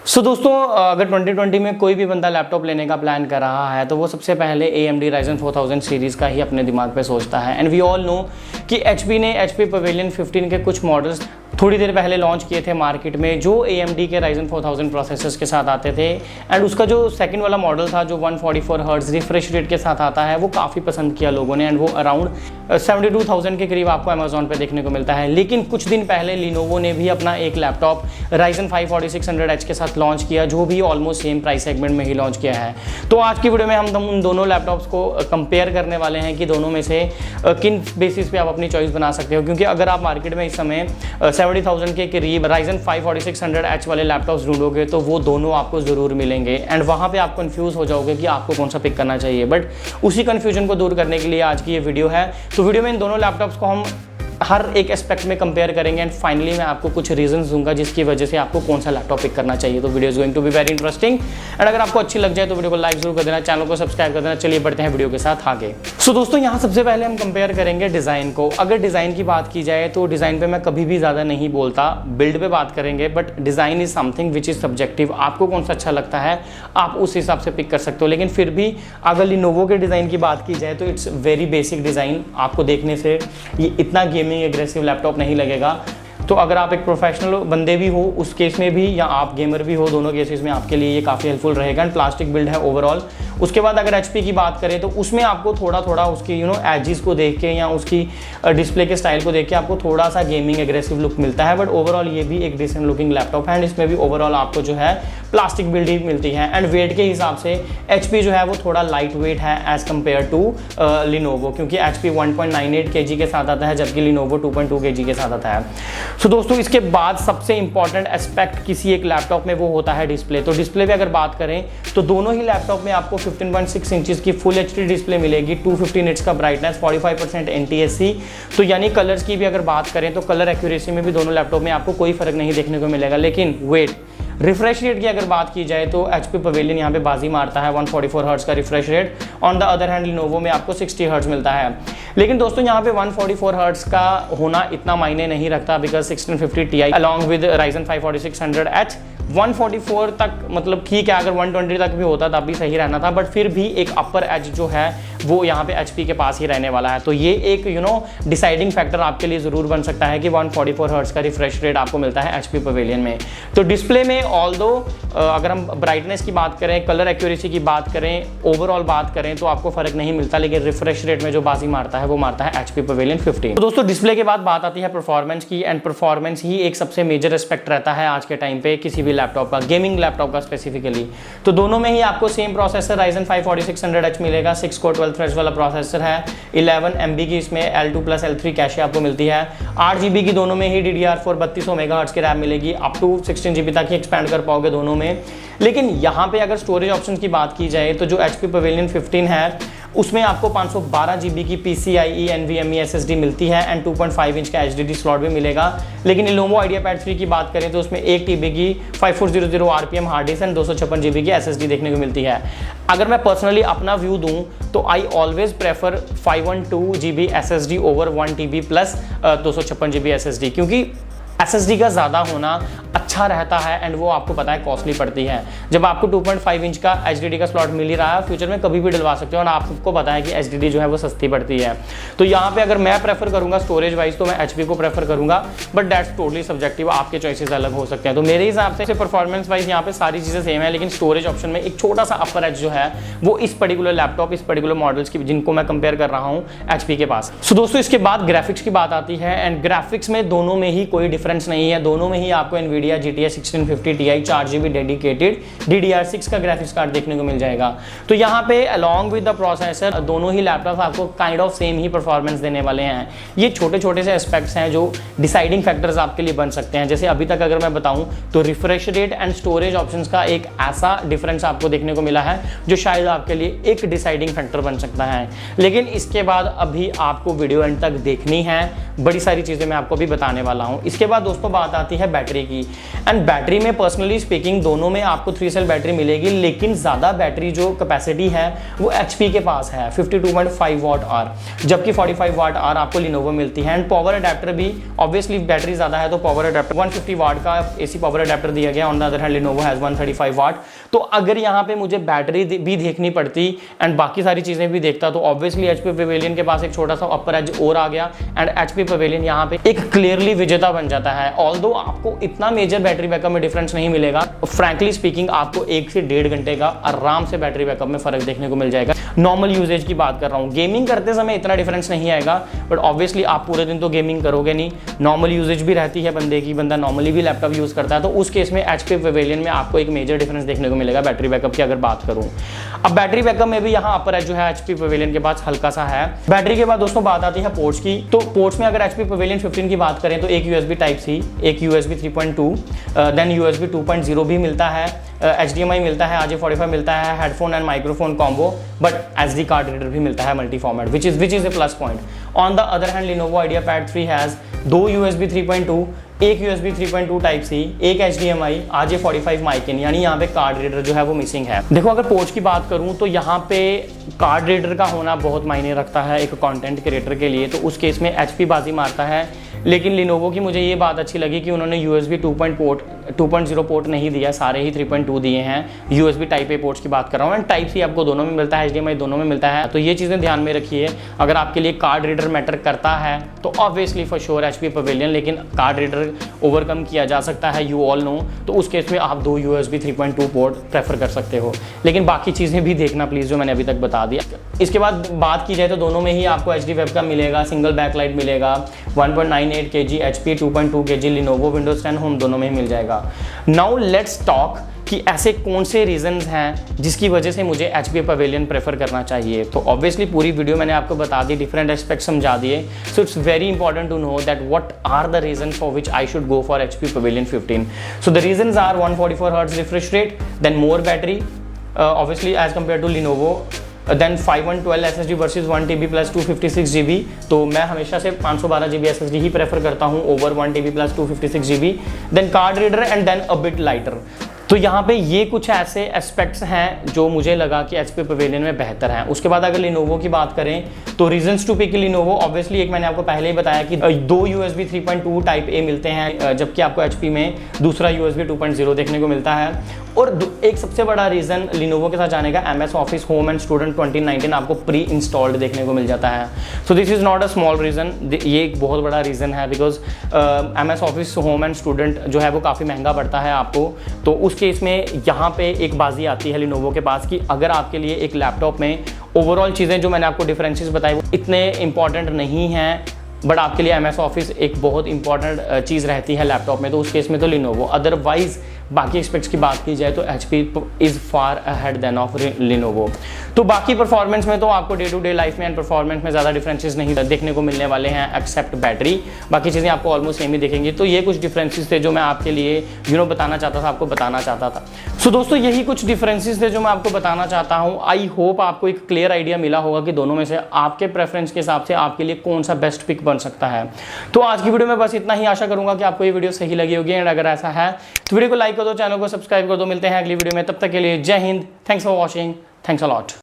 दोस्तों अगर 2020 में कोई भी बंदा लैपटॉप लेने का प्लान कर रहा है तो वो सबसे पहले AMD Ryzen 4000 सीरीज़ का ही अपने दिमाग पे सोचता है। एंड वी ऑल नो कि HP ने HP Pavilion 15 के कुछ मॉडल्स थोड़ी देर पहले लॉन्च किए थे मार्केट में जो AMD के Ryzen 4000 प्रोसेसर्स के साथ आते थे। एंड उसका जो सेकंड वाला मॉडल था जो 144 हर्ट्ज रिफ्रेश रेट के साथ आता है वो काफ़ी पसंद किया लोगों ने। एंड वो अराउंड 72,000 के करीब आपको अमेजोन पे देखने को मिलता है। लेकिन कुछ दिन पहले Lenovo ने भी अपना एक लैपटॉप Ryzen 5 4600H के साथ लॉन्च किया जो भी ऑलमोस्ट सेम प्राइस सेगमेंट में ही लॉन्च किया है। तो आज की वीडियो में हम उन दोनों लैपटॉप्स को कंपेयर करने वाले हैं कि दोनों में से किन बेसिस पे आप अपनी चॉइस बना सकते हो। क्योंकि अगर आप मार्केट में इस समय 70,000 के करीब Ryzen 5 4600H वाले लैपटॉप्स ढूंढोगे तो वो दोनों आपको ज़रूर मिलेंगे। एंड वहाँ पे आप कंफ्यूज हो जाओगे कि आपको कौन सा पिक करना चाहिए। बट उसी कन्फ्यूजन को दूर करने के लिए आज की ये वीडियो है। तो वीडियो में इन दोनों लैपटॉप्स को हम हर एक एस्पेक्ट में कंपेयर करेंगे एंड फाइनली मैं आपको कुछ रीजंस दूंगा जिसकी वजह से आपको कौन सा लैपटॉप पिक करना चाहिए। तो video is going to be very interesting and अगर आपको अच्छी लग जाए तो वीडियो को लाइक जरूर कर देना, चैनल को सब्सक्राइब कर देना। चलिए बढ़ते हैं वीडियो के साथ आगे। दोस्तों यहाँ सबसे पहले हम कंपेयर करेंगे डिज़ाइन को। अगर डिज़ाइन की बात की जाए तो डिज़ाइन पे मैं कभी भी ज़्यादा नहीं बोलता, बिल्ड पे बात करेंगे। But design is something which is subjective. आपको कौन सा अच्छा लगता है आप उस हिसाब से पिक कर सकते हो। लेकिन फिर भी अगर Lenovo के डिज़ाइन की बात की जाए तो इट्स वेरी बेसिक डिज़ाइन। आपको देखने से ये इतना गेमिंग एग्रेसिव लैपटॉप नहीं लगेगा। तो अगर आप एक प्रोफेशनल बंदे भी हो उस केस में भी या आप गेमर भी हो, दोनों केसेस में आपके लिए ये काफ़ी हेल्पफुल रहेगा। एंड प्लास्टिक बिल्ड है ओवरऑल। उसके बाद अगर HP की बात करें तो उसमें आपको थोड़ा थोड़ा उसकी एजेस को देख के या उसकी डिस्प्ले के स्टाइल को देख के आपको थोड़ा सा गेमिंग एग्रेसिव लुक मिलता है। बट ओवरऑल ये भी एक डिसेंट लुकिंग लैपटॉप है एंड इसमें भी ओवरऑल आपको जो है प्लास्टिक बिल्ड ही मिलती है। एंड वेट के हिसाब से HP जो है वो थोड़ा लाइट वेट है एज कम्पेयर टू Lenovo, क्योंकि HP 1.98 kg के साथ आता है जबकि Lenovo 2.2 kg के साथ आता है। दोस्तों इसके बाद सबसे इंपॉर्टेंट एस्पेक्ट किसी एक लैपटॉप में वो होता है डिस्प्ले। तो डिस्प्ले पे अगर बात करें तो दोनों ही लैपटॉप में आपको 15.6 इंचेस की फुल HD डिस्प्ले मिलेगी, 250 निट्स का ब्राइटनेस, 45% NTSC। तो यानी कलर्स की भी अगर बात करें तो कलर एक्यूरेसी में भी दोनों लैपटॉप में आपको कोई फर्क नहीं देखने को मिलेगा। लेकिन वेट रिफ्रेश रेट की अगर बात की जाए तो HP Pavilion यहाँ पे बाजी मारता है 144 हर्ट्ज का refresh rate. On the other hand Lenovo में आपको 60 हर्ट्ज मिलता है। लेकिन दोस्तों यहाँ पे 144 हर्ट्ज का होना इतना मायने नहीं रखता because 1650 Ti along with Ryzen 5 4600H 144 तक मतलब ठीक है, अगर 120 तक भी होता तब भी सही रहना था। बट फिर भी एक अपर एज जो है वो यहाँ पे HP के पास ही रहने वाला है। तो ये एक डिसाइडिंग फैक्टर आपके लिए ज़रूर बन सकता है कि 144 हर्ट्ज का रिफ्रेश रेट आपको मिलता है HP Pavilion में। तो डिस्प्ले में ऑल्दो अगर हम ब्राइटनेस की बात करें, कलर एक्यूरेसी की बात करें, ओवरऑल बात करें तो आपको फर्क नहीं मिलता। लेकिन रिफ्रेश रेट में जो बाजी मारता है वो मारता है HP Pavilion 15। तो दोस्तों डिस्प्ले के बाद बात आती है परफॉर्मेंस की। एंड परफॉर्मेंस ही एक सबसे मेजर एस्पेक्ट रहता है आज के टाइम पे किसी भी लैपटॉप का, गेमिंग लैपटॉप का स्पेसिफिकली। तो दोनों में ही आपको सेम प्रोसेसर Ryzen 5 4600H मिलेगा। 6 कोर 12 थ्रेड्स वाला प्रोसेसर है। 11 MB की इसमें L2+L3 कैशे आपको मिलती है। 8 GB की दोनों में ही DDR4 3200 मेगाहर्ट्ज की रैम मिलेगी। अप टू 16 GB तक ही एक्सपैंड कर पाओगे दोनों में। लेकिन यहाँ पे अगर स्टोरेज ऑप्शन की बात की जाए तो जो HP Pavilion 15 है उसमें आपको 512 GB की PCIe NVMe SSD मिलती है एंड 2.5 इंच का HDD स्लॉट भी मिलेगा। लेकिन Lenovo IdeaPad 3 की बात करें तो उसमें 1 TB की 5400 RPM hard disk and 256 GB की SSD देखने को मिलती है। अगर मैं पर्सनली अपना व्यू दूं तो I always prefer 512 GB SSD over 1 TB plus 256 GB SSD, क्योंकि SSD का ज़्यादा होना अच्छा रहता है एंड वो आपको पता है कॉस्टली पड़ती है। जब आपको 2.5 इंच का HDD का स्लॉट मिल ही रहा है, फ्यूचर में कभी भी डलवा सकते हो और आपको पता है कि HDD जो है वो सस्ती पड़ती है। तो यहाँ पे अगर मैं प्रेफर करूँगा स्टोरेज वाइज तो मैं HP को प्रेफर करूँगा। बट दैट्स टोटली सब्जेक्टिव, आपके चॉइसेस अलग हो सकते हैं। तो मेरे हिसाब से परफॉर्मेंस वाइज यहाँ पे सारी चीज़ें सेम है, लेकिन स्टोरेज ऑप्शन में एक छोटा सा अपर एज जो है वो इस पर्टिकुलर लैपटॉप, इस पर्टिकुलर मॉडल्स की जिनको मैं कंपेयर कर रहा हूँ HP के पास। सो दोस्तों इसके बाद ग्राफिक्स की बात आती है एंड ग्राफिक्स में दोनों में ही कोई डिफरेंस नहीं है। दोनों में ही आपको NVIDIA GTX 1650 Ti 4 GB dedicated DDR6 का ग्राफिक्स कार्ड देखने को मिल जाएगा। तो यहाँ पे अलॉन्ग विद द प्रोसेसर दोनों ही लैपटॉप आपको kind of same he performance देने वाले हैं। ये छोटे छोटे से एस्पेक्ट्स हैं जो डिसाइडिंग फैक्टर्स आपके लिए बन सकते हैं। जैसे अभी तक अगर मैं बताऊं तो refresh rate and storage options का एक ऐसा डिफरेंस आपको देखने को मिला है जो शायद आपके लिए एक डिसाइडिंग फैक्टर बन सकता है। लेकिन इसके बाद अभी आपको वीडियो एंड तक देखनी है, बड़ी सारी चीज़ें मैं आपको भी बताने वाला हूँ। इसके बाद दोस्तों बात आती है बैटरी की। एंड बैटरी में पर्सनली स्पीकिंग दोनों में आपको 3 सेल बैटरी मिलेगी, लेकिन ज़्यादा बैटरी जो कैपेसिटी है वो HP के पास है 52.5 वाट आवर, जबकि 45 वाट आवर आपको लिनोवो मिलती है। एंड पावर अडेप्टर भी ऑब्वियसली बैटरी ज़्यादा है तो पावर अडेप्टर 150 वाट का AC पावर अडेप्टर दिया गया। On the other hand Lenovo has 135 वाट। तो अगर यहाँ पे मुझे बैटरी भी देखनी पड़ती एंड बाकी सारी चीज़ें भी देखता तो ऑब्वियसली HP पवेलियन के पास एक छोटा सा अपर एज और आ गया एंड HP पवेलियन यहाँ पे एक क्लियरली विजेता बन जाता है। ऑल्दो आपको इतना मेजर बैटरी बैकअप में डिफरेंस नहीं मिलेगा, फ्रैंकली स्पीकिंग आपको 1 से 1.5 घंटे का आराम से बैटरी बैकअप में फर्क देखने को मिल जाएगा। नॉर्मल यूजेज की बात कर रहा हूँ, गेमिंग करते समय इतना डिफरेंस नहीं आएगा, बट ऑब्वियसली आप पूरे दिन तो गेमिंग करोगे नहीं, नॉर्मल यूजेज भी रहती है बंदे की, बंदा नॉर्मली भी लैपटॉप यूज करता है, तो उस केस में HP पवेलियन में आपको एक मेजर डिफरेंस देखने को मिलेगा बैटरी बैकअप की अगर बात करूँ। अब बैटरी बैकअप में भी यहाँ अपर एज जो है HP पवेलियन के पास हल्का सा है। बैटरी के बाद दोस्तों बात आती है पोर्ट्स की। तो पोर्ट्स में अगर HP पवेलियन 15 की बात करें तो एक USB Type-C, एक USB 3.2, देन USB 2.0 भी मिलता है, HDMI मिलता है, RJ45 मिलता है, headphone and microphone combo, but SD card reader भी मिलता है multi format, which is a plus point. On the other hand Lenovo IdeaPad 3 has 2 USB 3.2, एक USB 3.2 Type-C, एक HDMI, RJ45 माइक इन, यानी यहाँ पे कार्ड रीडर जो है वो मिसिंग है। देखो अगर पोर्ट्स की बात करूँ तो यहाँ पे कार्ड रीडर का होना बहुत मायने रखता है एक कंटेंट क्रिएटर के लिए, तो उस केस में HP बाजी मारता है। लेकिन Lenovo की मुझे ये बात अच्छी लगी कि उन्होंने USB 2.0 पोर्ट नहीं दिया, सारे ही 3.2 दिए हैं। USB Type-A पोर्ट्स की बात कर रहा हूँ एंड Type-C आपको दोनों में मिलता है, HDMI दोनों में मिलता है, तो ये चीज़ें ध्यान में रखिए। अगर आपके लिए कार्ड रीडर मैटर करता है तो obviously for sure HP pavilion, लेकिन कार्ड रीडर ओवरकम किया जा सकता है, यू ऑल नो, तो उस केस में आप 2 USB 3.2 पोर्ट प्रेफर कर सकते हो। लेकिन बाकी चीज़ें भी देखना प्लीज़ जो मैंने अभी तक बता दिया। इसके बाद बात की जाए तो दोनों में ही आपको HD वेबकैम मिलेगा, सिंगल बैकलाइट मिलेगा, 1.98 kg HP, 2.2 kg Lenovo Windows 10 Home दोनों में ही मिल जाएगा। नाउ लेट्स टॉक कि ऐसे कौन से रीजंस हैं जिसकी वजह से मुझे HP पवेलियन प्रेफर करना चाहिए। तो ऑब्वियसली पूरी वीडियो मैंने आपको बता दी, डिफरेंट एस्पेक्ट समझा दिए, so it's very important to know that what are the reason for which I should go for HP Pavilion 15। So the reasons are 144 Hz refresh rate, then more battery obviously as compared to Lenovo, then 512 SSD versus 1 TB plus 256 GB। तो मैं हमेशा से 512 GB SSD ही prefer करता हूँ over 1 TB plus 256 GB। Then card reader and then a bit lighter. तो यहाँ पे ये कुछ ऐसे एस्पेक्ट्स हैं जो मुझे लगा कि HP पवेलियन में बेहतर हैं। उसके बाद अगर Lenovo की बात करें तो reasons to pick Lenovo, obviously एक मैंने आपको पहले ही बताया कि 2 USB 3.2 Type-A मिलते हैं, जबकि आपको HP में दूसरा USB 2.0 देखने को मिलता है। और एक सबसे बड़ा रीज़न Lenovo के साथ जाने का MS Office Home and student 2019 आपको प्री इंस्टॉल्ड देखने को मिल जाता है। So this is not a small reason, ये एक बहुत बड़ा रीज़न है, because MS Office Home and student जो है वो काफ़ी महंगा पड़ता है आपको। तो उस केस में यहाँ पे एक बाजी आती है Lenovo के पास कि अगर आपके लिए एक लैपटॉप में ओवरऑल चीज़ें जो मैंने आपको डिफरेंसेस बताए वो इतने इंपॉर्टेंट नहीं हैं, बट आपके लिए MS Office एक बहुत इंपॉर्टेंट चीज़ रहती है लैपटॉप में, तो उस केस में तो Lenovo। अदरवाइज बाकी एस्पेक्ट्स की बात की जाए तो HP is far ahead than of Lenovo। तो बाकी परफॉर्मेंस में तो आपको डे टू डे लाइफ में एंड परफॉर्मेंस में ज़्यादा डिफरेंसेस नहीं देखने को मिलने वाले हैं एक्सेप्ट बैटरी, बाकी चीज़ें आपको ऑलमोस्ट सेम ही दिखेंगी। तो ये कुछ डिफरेंसेस थे जो मैं आपके लिए बताना चाहता था, आपको बताना चाहता था। सो दोस्तों यही कुछ डिफरेंसेस थे जो मैं आपको बताना चाहता हूँ। आई होप आपको एक क्लियर आइडिया मिला होगा कि दोनों में से आपके प्रेफरेंस के हिसाब से आपके लिए कौन सा बेस्ट पिक बन सकता है। तो आज की वीडियो में बस इतना ही, आशा करूंगा कि आपको ये वीडियो सही लगी होगी एंड अगर ऐसा है तो वीडियो को लाइक कर दो, चैनल को सब्सक्राइब कर दो। मिलते हैं अगली वीडियो में, तब तक के लिए जय Hind, thanks for watching, thanks a lot.